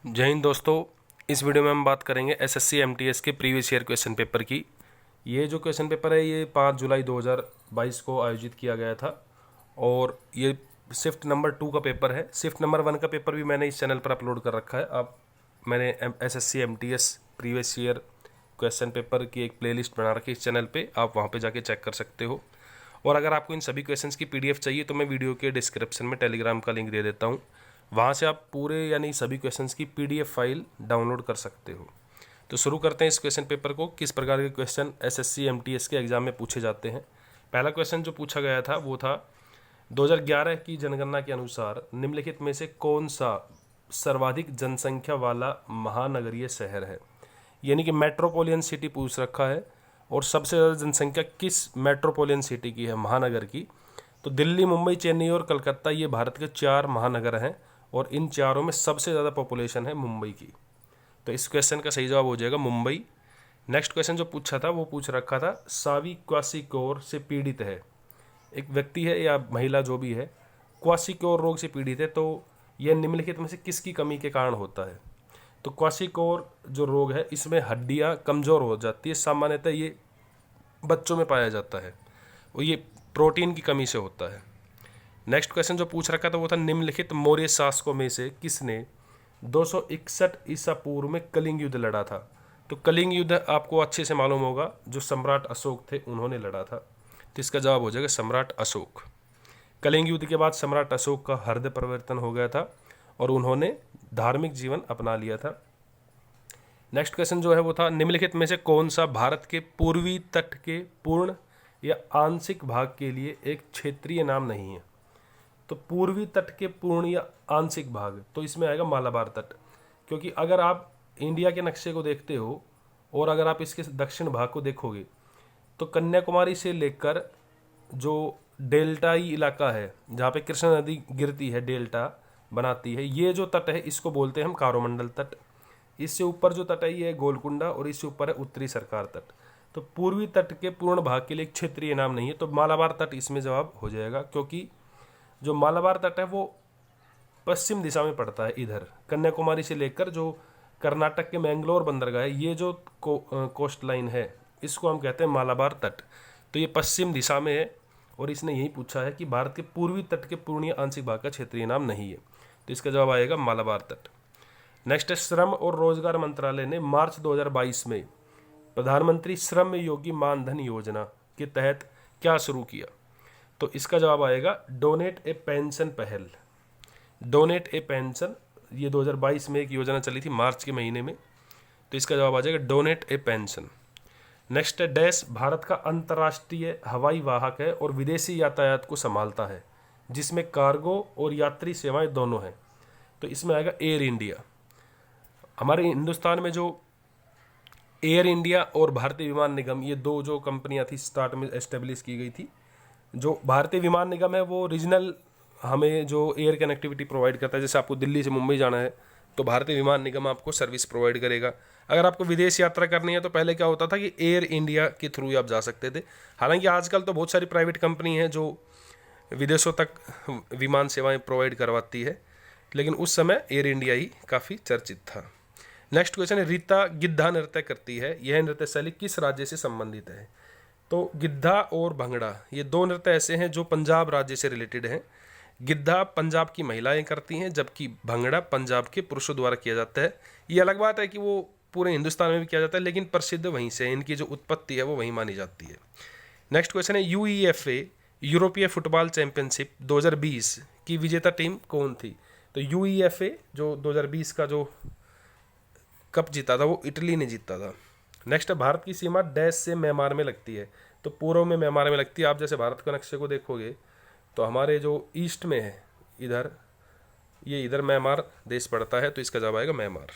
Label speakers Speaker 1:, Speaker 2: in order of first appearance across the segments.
Speaker 1: जय हिंद दोस्तों। इस वीडियो में हम बात करेंगे एसएससी एमटीएस के प्रीवियस ईयर क्वेश्चन पेपर की। ये जो क्वेश्चन पेपर है ये 5 जुलाई 2022 को आयोजित किया गया था और ये शिफ्ट नंबर 2 का पेपर है। शिफ्ट नंबर 1 का पेपर भी मैंने इस चैनल पर अपलोड कर रखा है। मैंने SSC MTS previous year question paper की एक प्लेलिस्ट बना रखी है इस चैनल पे, आप वहाँ पे जाके चेक कर सकते हो। और अगर आपको इन सभी क्वेश्चंस की पीडीएफ चाहिए तो मैं वीडियो के डिस्क्रिप्शन में टेलीग्राम का लिंक दे देता हूँ, वहाँ से आप पूरे यानी सभी क्वेश्चंस की पीडीएफ फाइल डाउनलोड कर सकते हो। तो शुरू करते हैं इस क्वेश्चन पेपर को। किस प्रकार के क्वेश्चन एसएससी एमटीएस के एग्जाम में पूछे जाते हैं। पहला क्वेश्चन जो पूछा गया था वो था 2011 की जनगणना के अनुसार निम्नलिखित में से कौन सा सर्वाधिक जनसंख्या वाला महानगरीय शहर है। यानी कि मेट्रोपोलियन सिटी पूछ रखा है और सबसे ज़्यादा जनसंख्या किस मेट्रोपोलियन सिटी की है, महानगर की। तो दिल्ली, मुंबई, चेन्नई और कलकत्ता ये भारत के 4 महानगर हैं और इन चारों में सबसे ज़्यादा पॉपुलेशन है मुंबई की। तो इस क्वेश्चन का सही जवाब हो जाएगा मुंबई। नेक्स्ट क्वेश्चन जो पूछा था वो पूछ रखा था सावी क्वासिकोर से पीड़ित है। एक व्यक्ति है या महिला जो भी है क्वासिकोर रोग से पीड़ित है, तो यह निम्नलिखित में से किसकी कमी के कारण होता है। तो क्वासिकोर जो रोग है इसमें हड्डियां कमज़ोर हो जाती है। सामान्यतः ये बच्चो61 में पाया जाता है और ये प्रोटीन की कमी से होता है। नेक्स्ट क्वेश्चन जो पूछ रखा था वो था निम्नलिखित मौर्य शासकों में से किसने 261 ईसा पूर्व में कलिंग युद्ध लड़ा था। तो कलिंग युद्ध आपको अच्छे से मालूम होगा, जो सम्राट अशोक थे उन्होंने लड़ा था। तो इसका जवाब हो जाएगा सम्राट अशोक। कलिंग युद्ध के बाद सम्राट अशोक का हृदय परिवर्तन हो गया था और उन्होंने धार्मिक जीवन अपना लिया था। नेक्स्ट क्वेश्चन जो है वो था निम्नलिखित में से कौन सा भारत के पूर्वी तट के पूर्ण या आंशिक भाग के लिए एक क्षेत्रीय नाम नहीं है। तो पूर्वी तट के पूर्ण या आंशिक भाग, तो इसमें आएगा मालाबार तट। क्योंकि अगर आप इंडिया के नक्शे को देखते हो और अगर आप इसके दक्षिण भाग को देखोगे तो कन्याकुमारी से लेकर जो डेल्टाई इलाका है जहाँ पे कृष्णा नदी गिरती है, डेल्टा बनाती है, ये जो तट है इसको बोलते हैं हम कारोमंडल तट। इससे ऊपर जो तट है ये है गोलकुंडा और इससे ऊपर है उत्तरी सरकार तट। तो पूर्वी तट के पूर्ण भाग के लिए एक क्षेत्रीय नाम नहीं है, तो मालाबार तट इसमें जवाब हो जाएगा। क्योंकि जो मालाबार तट है वो पश्चिम दिशा में पड़ता है, इधर कन्याकुमारी से लेकर जो कर्नाटक के मैंगलोर बंदरगाह है, ये जो कोस्ट लाइन है इसको हम कहते हैं मालाबार तट। तो ये पश्चिम दिशा में है और इसने यही पूछा है कि भारत के पूर्वी तट के पूर्ण या आंशिक भाग का क्षेत्रीय नाम नहीं है, तो इसका जवाब आएगा मालाबार तट। नेक्स्ट है श्रम और रोजगार मंत्रालय ने मार्च 2022 में प्रधानमंत्री श्रम योगी मानधन योजना के तहत क्या शुरू किया। तो इसका जवाब आएगा डोनेट ए पेंशन पहल। डोनेट ए पेंशन, ये 2022 में एक योजना चली थी मार्च के महीने में, तो इसका जवाब आ जाएगा डोनेट ए पेंशन। नेक्स्ट है डैश भारत का अंतर्राष्ट्रीय हवाई वाहक है और विदेशी यातायात को संभालता है जिसमें कार्गो और यात्री सेवाएं दोनों हैं। तो इसमें आएगा एयर इंडिया। हमारे हिंदुस्तान में जो एयर इंडिया और भारतीय विमान निगम, ये दो जो कंपनियां थी स्टार्ट में एस्टेब्लिश की गई थी। जो भारतीय विमान निगम है वो रीजनल हमें जो एयर कनेक्टिविटी प्रोवाइड करता है, जैसे आपको दिल्ली से मुंबई जाना है तो भारतीय विमान निगम आपको सर्विस प्रोवाइड करेगा। अगर आपको विदेश यात्रा करनी है तो पहले क्या होता था कि एयर इंडिया के थ्रू ही आप जा सकते थे। हालांकि आजकल तो बहुत सारी प्राइवेट कंपनी हैं जो विदेशों तक विमान सेवाएं प्रोवाइड करवाती है, लेकिन उस समय एयर इंडिया ही काफ़ी चर्चित था। नेक्स्ट क्वेश्चन है रीता गिद्धा नृत्य करती है, यह नृत्य शैली किस राज्य से संबंधित है। तो गिद्धा और भंगड़ा ये दो नृत्य ऐसे हैं जो पंजाब राज्य से रिलेटेड हैं। गिद्धा पंजाब की महिलाएं करती हैं जबकि भंगड़ा पंजाब के पुरुषों द्वारा किया जाता है। ये अलग बात है कि वो पूरे हिंदुस्तान में भी किया जाता है, लेकिन प्रसिद्ध वहीं से, इनकी जो उत्पत्ति है वो वहीं मानी जाती है। नेक्स्ट क्वेश्चन है यूईएफए यूरोपीय फुटबॉल चैंपियनशिप 2020 की विजेता टीम कौन थी। तो यूईएफए जो 2020 का जो कप जीता था वो इटली ने जीता था। नेक्स्ट है भारत की सीमा डैश से म्यांमार में लगती है। तो पूर्व में म्यांमार में लगती है। आप जैसे भारत के नक्शे को देखोगे तो हमारे जो ईस्ट में है इधर, ये इधर म्यांमार देश पड़ता है, तो इसका जवाब आएगा म्यांमार।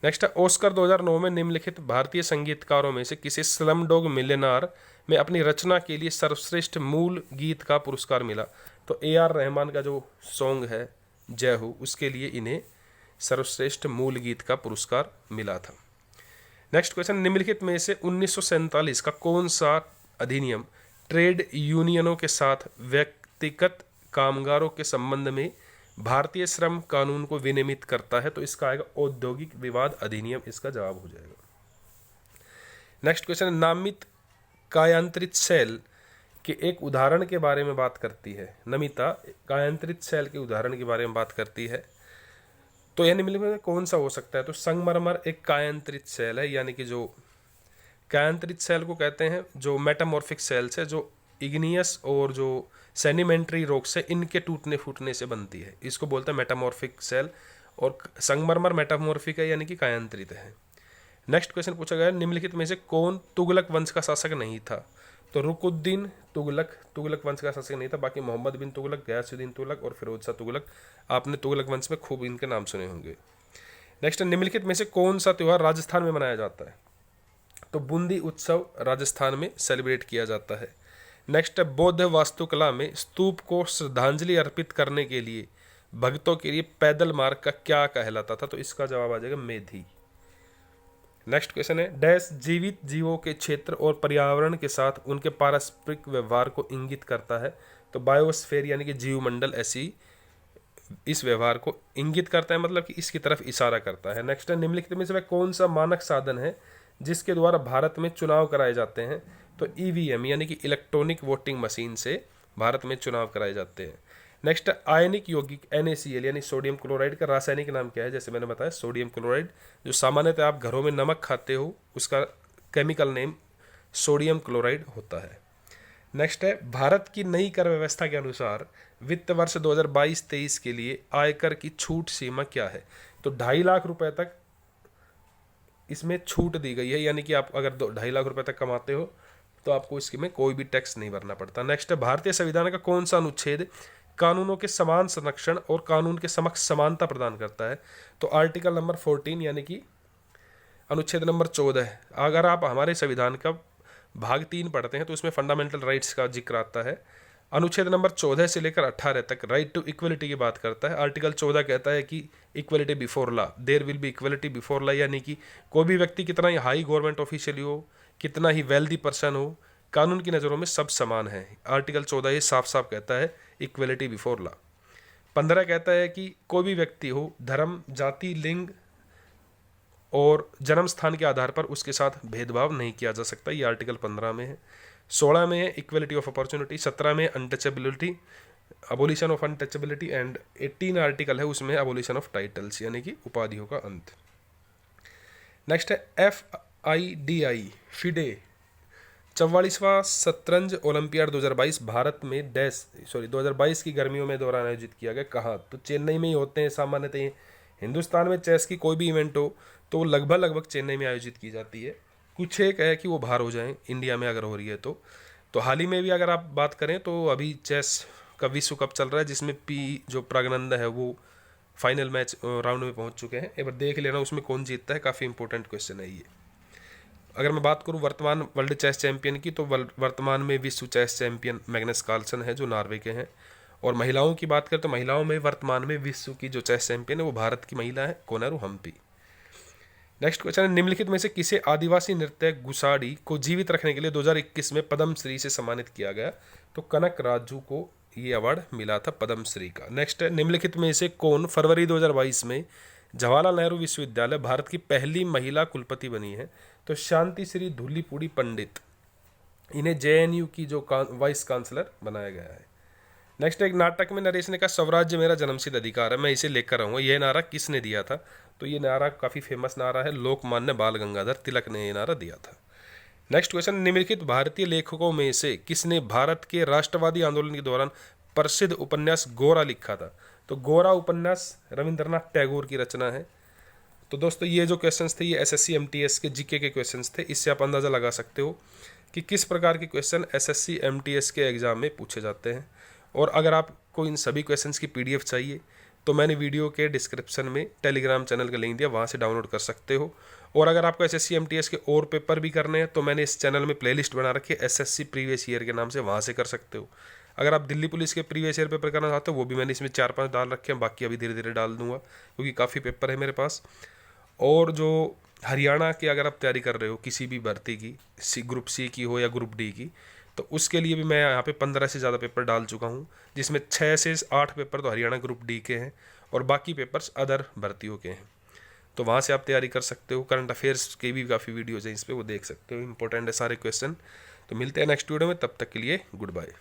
Speaker 1: नेक्स्ट है ऑस्कर 2009 में निम्नलिखित भारतीय संगीतकारों में से किसे स्लम डॉग मिलियनेयर में अपनी रचना के लिए सर्वश्रेष्ठ मूल गीत का पुरस्कार मिला। तो AR रहमान का जो सॉन्ग है जय हो, उसके लिए इन्हें सर्वश्रेष्ठ मूल गीत का पुरस्कार मिला था। नेक्स्ट क्वेश्चन निम्नलिखित में से 1947 का कौन सा अधिनियम ट्रेड यूनियनों के साथ व्यक्तिगत कामगारों के संबंध में भारतीय श्रम कानून को विनियमित करता है? तो इसका आएगा औद्योगिक विवाद अधिनियम, इसका जवाब हो जाएगा। नेक्स्ट क्वेश्चन, नामित कायांतरित सेल के एक उदाहरण के बारे में बात करती है। नमिता कायांतरित सेल के उदाहरण के बारे में बात करती है, तो यानी निम्नलिखित में कौन सा हो सकता है? तो संगमरमर एक कायांतरित सेल है, यानी कि जो कायांतरित सेल को कहते हैं जो मेटामॉर्फिक सेल्स है, जो इग्नियस और जो सेडिमेंट्री रॉक से इनके टूटने फूटने से बनती है, इसको बोलते हैं मेटामॉर्फिक सेल। और संगमरमर मेटामॉर्फिक है, यानी कि कायांतरित है। नेक्स्ट क्वेश्चन पूछा गया, निम्नलिखित में से कौन तुगलक वंश का शासक नहीं था? तो रुकुद्दीन तुगलक वंश का शासक नहीं था। बाकी मोहम्मद बिन तुगलक, गयासुद्दीन तुगलक और फिरोज शाह तुगलक, आपने तुगलक वंश में खूब इनके नाम सुने होंगे। नेक्स्ट, निम्नलिखित में से कौन सा त्यौहार राजस्थान में मनाया जाता है? तो बूंदी उत्सव राजस्थान में सेलिब्रेट किया जाता है। नेक्स्ट, बौद्ध वास्तुकला में स्तूप को श्रद्धांजलि अर्पित करने के लिए भक्तों के लिए पैदल मार्ग का क्या कहलाता था? तो इसका जवाब आ जाएगा मेधी। नेक्स्ट क्वेश्चन है, डैश जीवित जीवों के क्षेत्र और पर्यावरण के साथ उनके पारस्परिक व्यवहार को इंगित करता है? तो बायोस्फीयर यानी कि जीवमंडल ऐसी इस व्यवहार को इंगित करता है, मतलब कि इसकी तरफ इशारा करता है। नेक्स्ट है, निम्नलिखित में से वह कौन सा मानक साधन है जिसके द्वारा भारत में चुनाव कराए जाते हैं? तो ईवीएम यानी कि इलेक्ट्रॉनिक वोटिंग मशीन से भारत में चुनाव कराए जाते हैं। नेक्स्ट, आयनिक यौगिक NaCl यानी सोडियम क्लोराइड का रासायनिक नाम क्या है? जैसे मैंने बताया सोडियम क्लोराइड, जो सामान्यतः आप घरों में नमक खाते हो उसका केमिकल नेम सोडियम क्लोराइड होता है। नेक्स्ट है, भारत की नई कर व्यवस्था के अनुसार वित्त वर्ष 2022-23 के लिए आयकर की छूट सीमा क्या है? तो 2.5 लाख रुपए तक इसमें छूट दी गई है, यानी कि आप अगर 2.5 लाख रुपए तक कमाते हो तो आपको इसमें कोई भी टैक्स नहीं भरना पड़ता। नेक्स्ट है, भारतीय संविधान का कौन सा अनुच्छेद कानूनों के समान संरक्षण और कानून के समक्ष समानता प्रदान करता है? तो आर्टिकल नंबर 14 यानी कि अनुच्छेद नंबर 14। अगर आप हमारे संविधान का भाग 3 पढ़ते हैं तो उसमें फंडामेंटल राइट्स का जिक्र आता है। अनुच्छेद नंबर 14 से लेकर 18 तक राइट टू इक्वलिटी की बात करता है। आर्टिकल 14 कहता है कि equality before law, there will be equality before law, यानी कि कोई भी व्यक्ति कितना ही हाई गवर्नमेंट ऑफिशियल हो, कितना ही वेल्दी पर्सन हो, कानून की नज़रों में सब समान है। आर्टिकल 14 ये साफ साफ कहता है इक्वलिटी बिफोर लॉ। 15 कहता है कि कोई भी व्यक्ति हो, धर्म, जाति, लिंग और जन्म स्थान के आधार पर उसके साथ भेदभाव नहीं किया जा सकता, ये आर्टिकल 15 में है। 16 में है इक्वलिटी ऑफ अपॉर्चुनिटी, 17 में untouchability, abolition of untouchability, and 18 article है उसमें अबोलिशन ऑफ टाइटल्स यानी कि उपाधियों का अंत। नेक्स्ट है FIDI फिडे 44वां शतरंज ओलंपियाड 2022 भारत में 2022 की गर्मियों में दौरान आयोजित किया गया। कहाँ? तो चेन्नई में ही होते हैं सामान्यतः। हिंदुस्तान में चेस की कोई भी इवेंट हो तो लगभग चेन्नई में आयोजित की जाती है। कुछ एक है कि वो बाहर हो जाएं इंडिया में अगर हो रही है तो हाल ही में भी अगर आप बात करें तो अभी चेस का विश्व कप चल रहा है, जिसमें जो प्रागनंद है वो फाइनल मैच राउंड में पहुंच चुके हैं। एक बार देख लेना उसमें कौन जीतता है, काफ़ी इंपॉर्टेंट क्वेश्चन है ये। अगर मैं बात करूं वर्तमान वर्ल्ड चेस चैंपियन की, तो वर्तमान में विश्व चेस चैंपियन मैग्नस कार्लसन है जो नॉर्वे के हैं। और महिलाओं की बात करें तो महिलाओं में वर्तमान में विश्व की जो चेस चैंपियन है वो भारत की महिला है, कोनेरू हम्पी। नेक्स्ट क्वेश्चन है, निम्नलिखित में से किसे आदिवासी नृत्य गुसाडी को जीवित रखने के लिए 2021 में पद्मश्री से सम्मानित किया गया? तो कनक राजू को ये अवार्ड मिला था पद्मश्री का। नेक्स्ट है, निम्नलिखित में से कौन फरवरी 2022 में जवाहरलाल नेहरू विश्वविद्यालय भारत की पहली महिला कुलपति बनी है? तो शांति श्री धुलीपुड़ी पंडित, इन्हें JNU की जो वाइस काउंसलर बनाया गया है। नेक्स्ट, एक नाटक में नरेश ने कहा स्वराज्य मेरा जन्मसिद्ध अधिकार है, मैं इसे लेकर आऊँगा। यह नारा किसने दिया था? तो ये नारा काफ़ी फेमस नारा है, लोकमान्य बाल गंगाधर तिलक ने ये नारा दिया था। नेक्स्ट क्वेश्चन, निम्नलिखित भारतीय लेखकों में से किसने भारत के राष्ट्रवादी आंदोलन के दौरान प्रसिद्ध उपन्यास गोरा लिखा था? तो गोरा उपन्यास रविंद्रनाथ टैगोर की रचना है। तो दोस्तों ये जो क्वेश्चंस थे ये SSC MTS के GK के क्वेश्चंस थे। इससे आप अंदाज़ा लगा सकते हो कि किस प्रकार के क्वेश्चन SSC MTS के एग्ज़ाम में पूछे जाते हैं। और अगर आपको इन सभी क्वेश्चंस की PDF चाहिए तो मैंने वीडियो के डिस्क्रिप्शन में टेलीग्राम चैनल का लिंक दिया, वहाँ से डाउनलोड कर सकते हो। और अगर आपको SSC MTS के और पेपर भी करने हैं तो मैंने इस चैनल में प्लेलिस्ट बना रखी है SSC प्रीवियस ईयर के नाम से, वहाँ से कर सकते हो। अगर आप दिल्ली पुलिस के प्रीवियस ईयर पेपर करना चाहते हो वो भी मैंने इसमें 4-5 डाल रखे हैं, बाकी अभी धीरे धीरे डाल दूंगा क्योंकि काफ़ी पेपर है मेरे पास। और जो हरियाणा की अगर आप तैयारी कर रहे हो किसी भी भर्ती की, ग्रुप C की हो या ग्रुप D की, तो उसके लिए भी मैं यहाँ पे 15 से ज़्यादा पेपर डाल चुका हूँ, जिसमें 6 से 8 पेपर तो हरियाणा ग्रुप डी के हैं और बाकी पेपर्स अदर भर्तियों के हैं। तो वहाँ से आप तैयारी कर सकते हो। करंट अफेयर्स की भी काफ़ी वीडियोज़ हैं इस पर, वो देख सकते हो, इंपॉर्टेंट है सारे क्वेश्चन। तो मिलते हैं नेक्स्ट वीडियो में, तब तक के लिए गुड बाय।